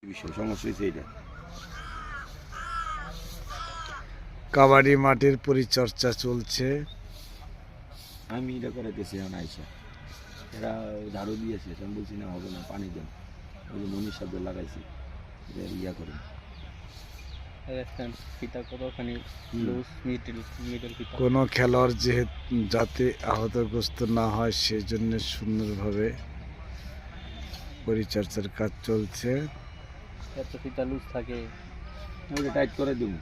বিষয় সমস্যা হয়েছে এটা। কাবাডি মাঠের পরিচর্যা চলছে। আমি এটা করাইতেছি এখন আইসা, এরা ঝাড়ু দিয়েছে, আমি বলছি না হবে না, পানি দেন। ওই যে মনির শব্দ লাগাইছি, এটা ইয়া করেন। কোনো খেলোয়াড় যাতে আহতগ্রস্ত না হয় সেজন্য সুন্দরভাবে পরিচর্যার কাজ চলছে। এত ফিতা লুজ থাকে, ওটা টাইট করে দেব।